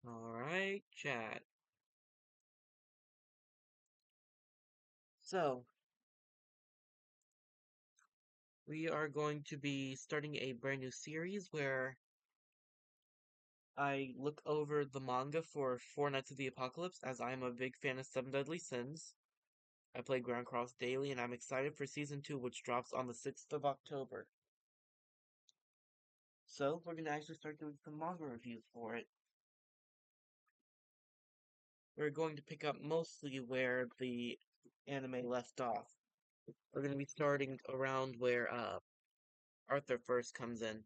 Alright, chat. So, we are going to be starting a brand new series where I look over the manga for Four Nights of the Apocalypse, as I am a big fan of Seven Deadly Sins. I play Ground Cross daily, and I'm excited for Season 2, which drops on the 6th of October. So, we're going to actually start doing some manga reviews for it. We're going to pick up mostly where the anime left off. We're going to be starting around where Arthur first comes in.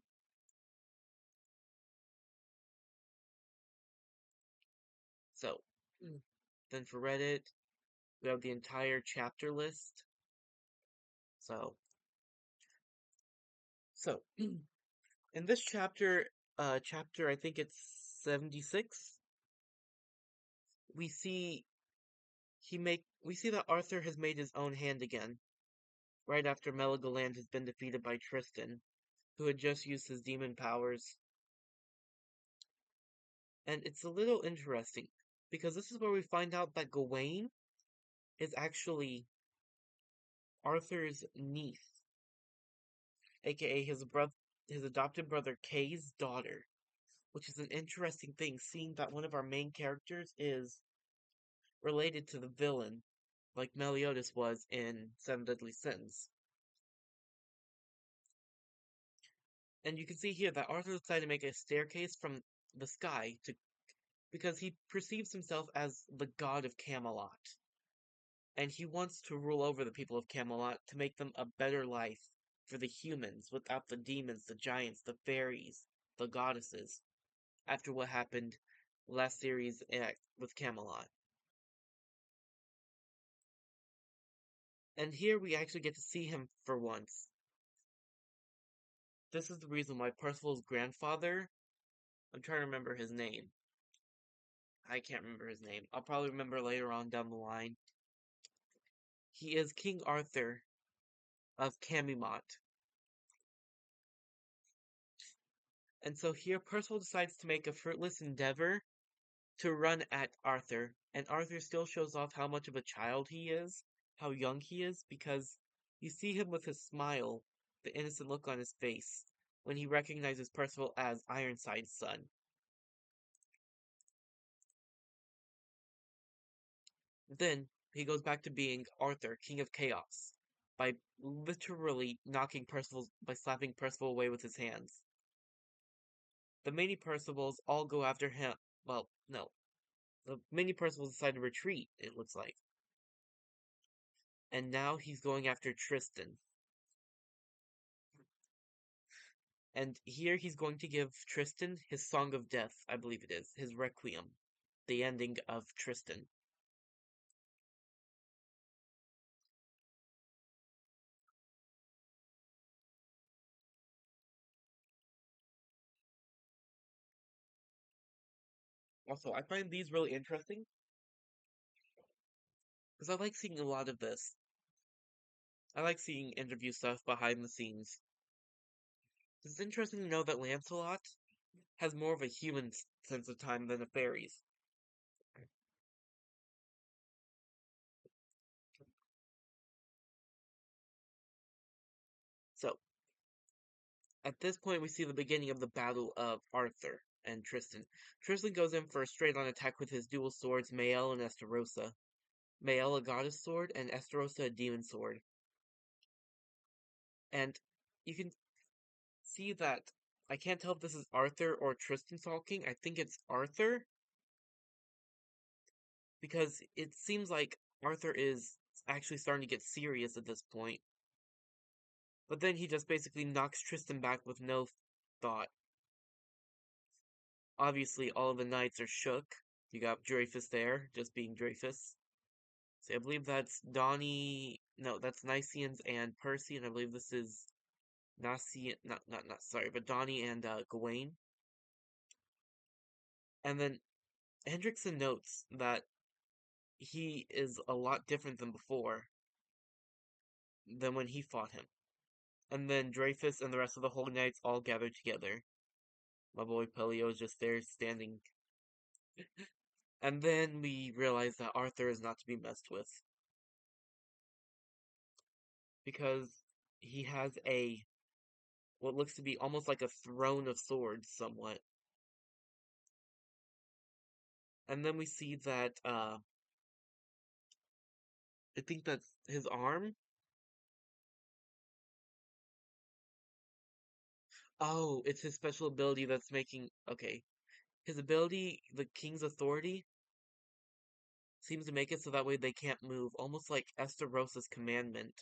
So, then for Reddit, we have the entire chapter list. So in this chapter, I think it's 76, we see we see that Arthur has made his own hand again, right after Meligoland has been defeated by Tristan, who had just used his demon powers. And it's a little interesting, because this is where we find out that Gawain is actually Arthur's niece, aka his adopted brother Kay's daughter, which is an interesting thing, seeing that one of our main characters is related to the villain, like Meliodas was in Seven Deadly Sins. And you can see here that Arthur decided to make a staircase from the sky because he perceives himself as the god of Camelot. And he wants to rule over the people of Camelot to make them a better life for the humans without the demons, the giants, the fairies, the goddesses, after what happened last series with Camelot. And here we actually get to see him for once. This is the reason why Percival's grandfather, I'm trying to remember his name. I can't remember his name. I'll probably remember later on down the line. He is King Arthur of Camelot. And so here Percival decides to make a fruitless endeavor to run at Arthur, and Arthur still shows off how much of a child he is, how young he is, because you see him with his smile, the innocent look on his face, when he recognizes Percival as Ironside's son. Then he goes back to being Arthur, King of Chaos, by literally slapping Percival away with his hands. The mini Percivals all go after him. Well, no. The mini Percivals decide to retreat, it looks like. And now he's going after Tristan. And here he's going to give Tristan his Song of Death, I believe it is, his Requiem, the ending of Tristan. Also, I find these really interesting because I like seeing a lot of this. I like seeing interview stuff behind the scenes. It's interesting to know that Lancelot has more of a human sense of time than a fairy's. So, at this point, we see the beginning of the battle of Arthur and Tristan. Tristan goes in for a straight-on attack with his dual swords, Mael and Estarossa. Mael a goddess sword, and Estarossa a demon sword. And you can see that I can't tell if this is Arthur or Tristan talking. I think it's Arthur, because it seems like Arthur is actually starting to get serious at this point. But then he just basically knocks Tristan back with no thought. Obviously, all of the knights are shook. You got Dreyfus there, just being Dreyfus. So I believe that's Donnie. No, that's Niceans and Percy, and I believe this is Nasi. Not. Sorry, but Donnie and Gawain. And then Hendrickson notes that he is a lot different than before, than when he fought him. And then Dreyfus and the rest of the Holy Knights all gather together. My boy Pelio is just there standing. And then we realize that Arthur is not to be messed with because he has a what looks to be almost like a throne of swords somewhat. And then we see that I think that's his arm. Oh, it's his special ability that's making okay. His ability, the king's authority, seems to make it so that way they can't move, almost like Esterosa's commandment.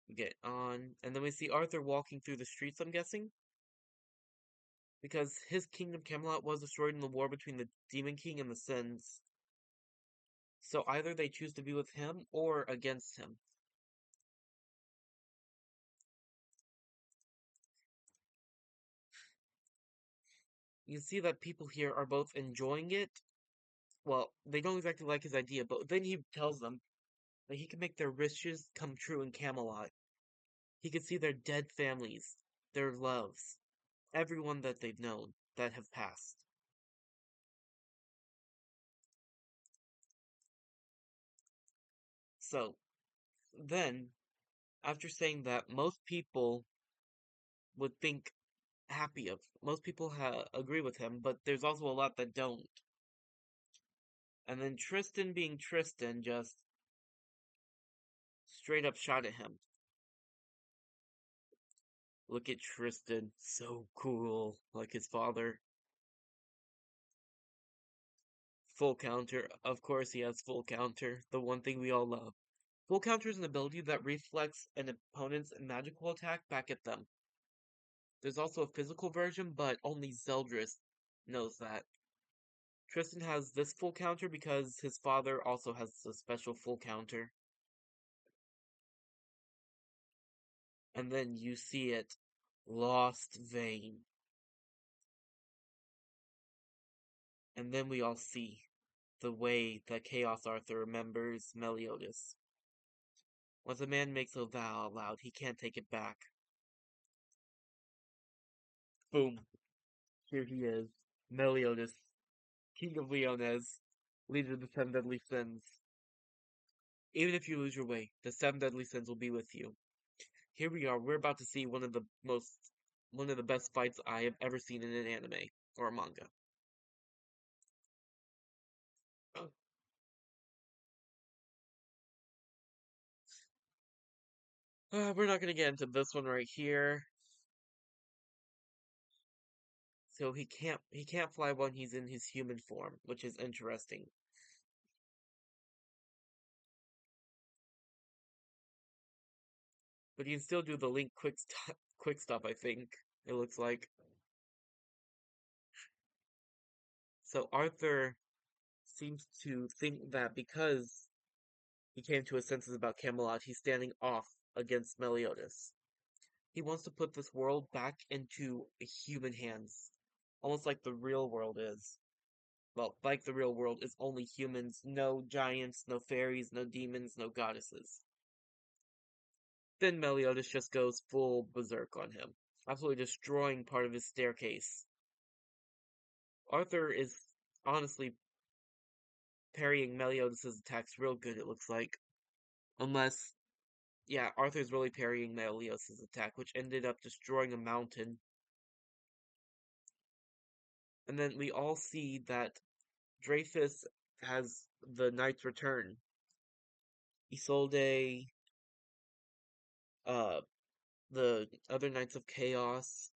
We get on, and then we see Arthur walking through the streets, I'm guessing, because his kingdom Camelot was destroyed in the war between the Demon King and the Sins. So either they choose to be with him or against him. You can see that people here are both enjoying it. Well, they don't exactly like his idea, but then he tells them that he can make their wishes come true in Camelot. He can see their dead families, their loves, everyone that they've known that have passed. So then, after saying that, most people would think happy of. Most people agree with him, but there's also a lot that don't. And then Tristan, being Tristan, just straight up shot at him. Look at Tristan, so cool, like his father. Full counter, of course he has full counter, the one thing we all love. Full counter is an ability that reflects an opponent's magical attack back at them. There's also a physical version, but only Zeldris knows that. Tristan has this full counter because his father also has a special full counter. And then you see it. Lost Vein. And then we all see the way that Chaos Arthur remembers Meliodas. Once a man makes a vow out loud, he can't take it back. Boom. Here he is. Meliodas, King of Leones, leader of the seven deadly sins. Even if you lose your way, the seven deadly sins will be with you. Here we are, we're about to see one of the best fights I have ever seen in an anime or a manga. We're not gonna get into this one right here. So he can't fly when he's in his human form, which is interesting. But you can still do the link quick stop, I think. It looks like. So Arthur seems to think that because he came to his senses about Camelot, he's standing off against Meliodas. He wants to put this world back into human hands, almost like the real world is. Well, like the real world is only humans, no giants, no fairies, no demons, no goddesses. Then Meliodas just goes full berserk on him, absolutely destroying part of his staircase. Arthur is honestly parrying Meliodas' attacks real good, it looks like. Unless, yeah, Arthur's really parrying Meliodas' attack, which ended up destroying a mountain. And then we all see that Dreyfus has the Knights return. Isolde, uh, the other Knights of Chaos.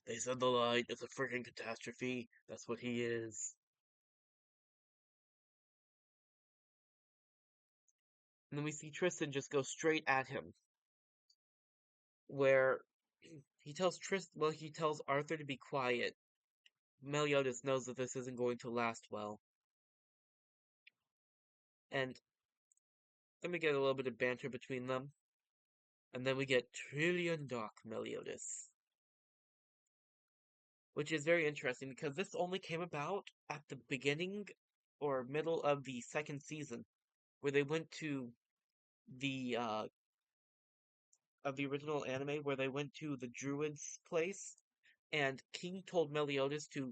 They said the light is a freaking catastrophe. That's what he is. And then we see Tristan just go straight at him, where he tells Arthur to be quiet. Meliodas knows that this isn't going to last well. And then we get a little bit of banter between them. And then we get Trillion Dock Meliodas, which is very interesting because this only came about at the beginning or middle of the second season, where they went to the of the original anime where they went to the druid's place and King told Meliodas to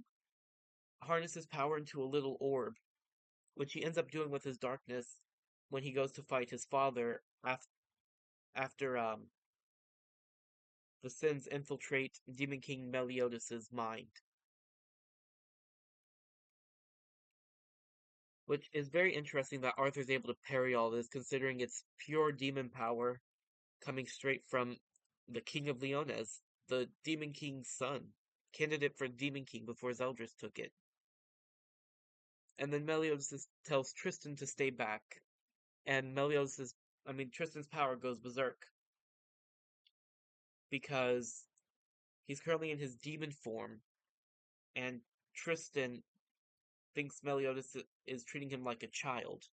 harness his power into a little orb, which he ends up doing with his darkness when he goes to fight his father after the sins infiltrate Demon King Meliodas's mind. Which is very interesting that Arthur's able to parry all this, considering it's pure demon power coming straight from the King of Leones, the Demon King's son, candidate for Demon King before Zeldris took it. And then Meliodas tells Tristan to stay back, and Tristan's power goes berserk because he's currently in his demon form, and Tristan thinks Meliodas is treating him like a child.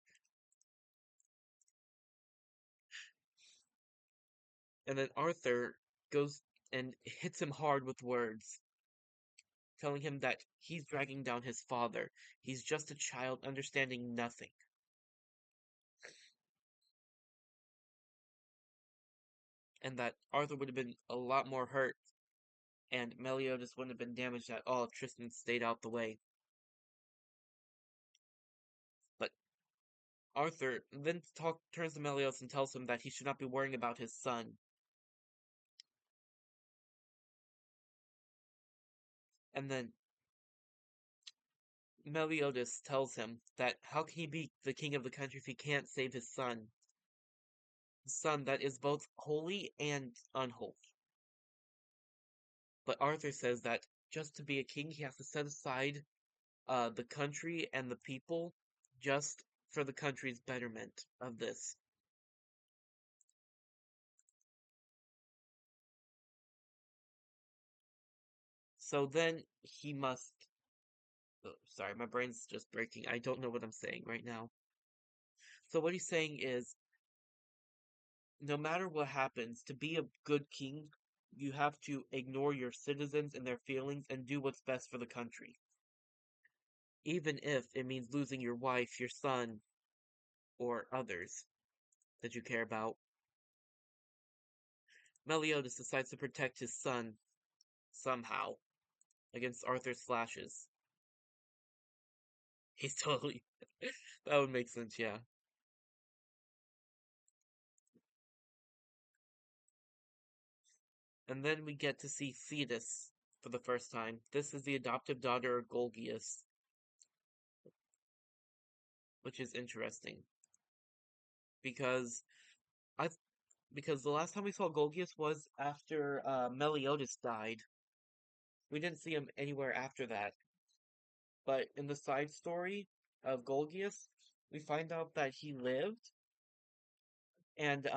And then Arthur goes and hits him hard with words, telling him that he's dragging down his father. He's just a child understanding nothing. And that Arthur would have been a lot more hurt, and Meliodas wouldn't have been damaged at all if Tristan stayed out the way. But Arthur then turns to Meliodas and tells him that he should not be worrying about his son. And then Meliodas tells him that how can he be the king of the country if he can't save his son? The son that is both holy and unholy. But Arthur says that just to be a king, he has to set aside the country and the people just for the country's betterment of this. So then he must. Oh, sorry, my brain's just breaking. I don't know what I'm saying right now. So what he's saying is, no matter what happens, to be a good king, you have to ignore your citizens and their feelings and do what's best for the country. Even if it means losing your wife, your son, or others that you care about. Meliodas decides to protect his son somehow against Arthur's slashes. He's totally that would make sense, yeah. And then we get to see Thetis for the first time. This is the adoptive daughter of Golgius, which is interesting because I because the last time we saw Golgius was after Meliodas died. We didn't see him anywhere after that. But in the side story of Golgius, we find out that he lived and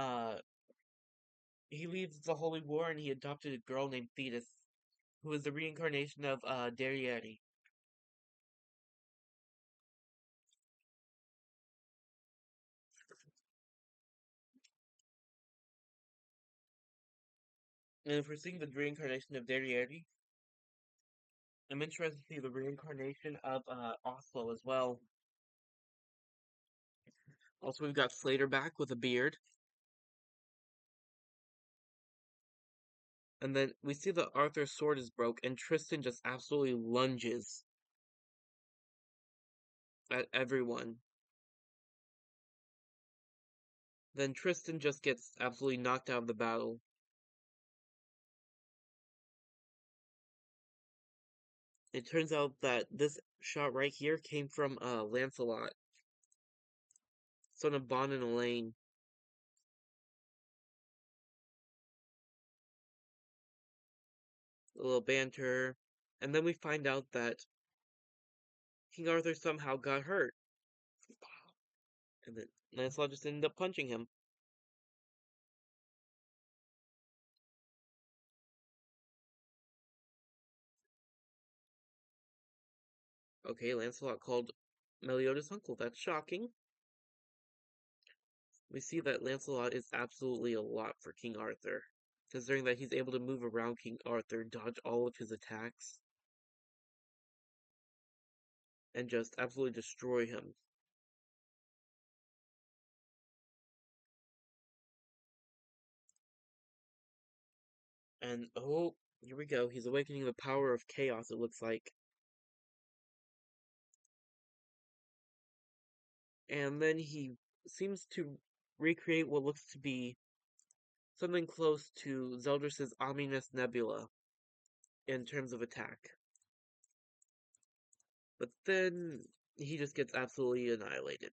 he leaves the Holy War and he adopted a girl named Thetis, who is the reincarnation of Darieri. And if we're seeing the reincarnation of Darieri, I'm interested to see the reincarnation of Oslo as well. Also, we've got Slater back with a beard. And then we see that Arthur's sword is broke, and Tristan just absolutely lunges at everyone. Then Tristan just gets absolutely knocked out of the battle. It turns out that this shot right here came from Lancelot, son of Bon and Elaine. A little banter. And then we find out that King Arthur somehow got hurt. And then Lancelot just ended up punching him. Okay, Lancelot called Meliodas uncle. That's shocking. We see that Lancelot is absolutely a lot for King Arthur, considering that he's able to move around King Arthur, dodge all of his attacks, and just absolutely destroy him. And oh, here we go. He's awakening the power of chaos, it looks like. And then he seems to recreate what looks to be something close to Zeldris' ominous nebula in terms of attack. But then he just gets absolutely annihilated.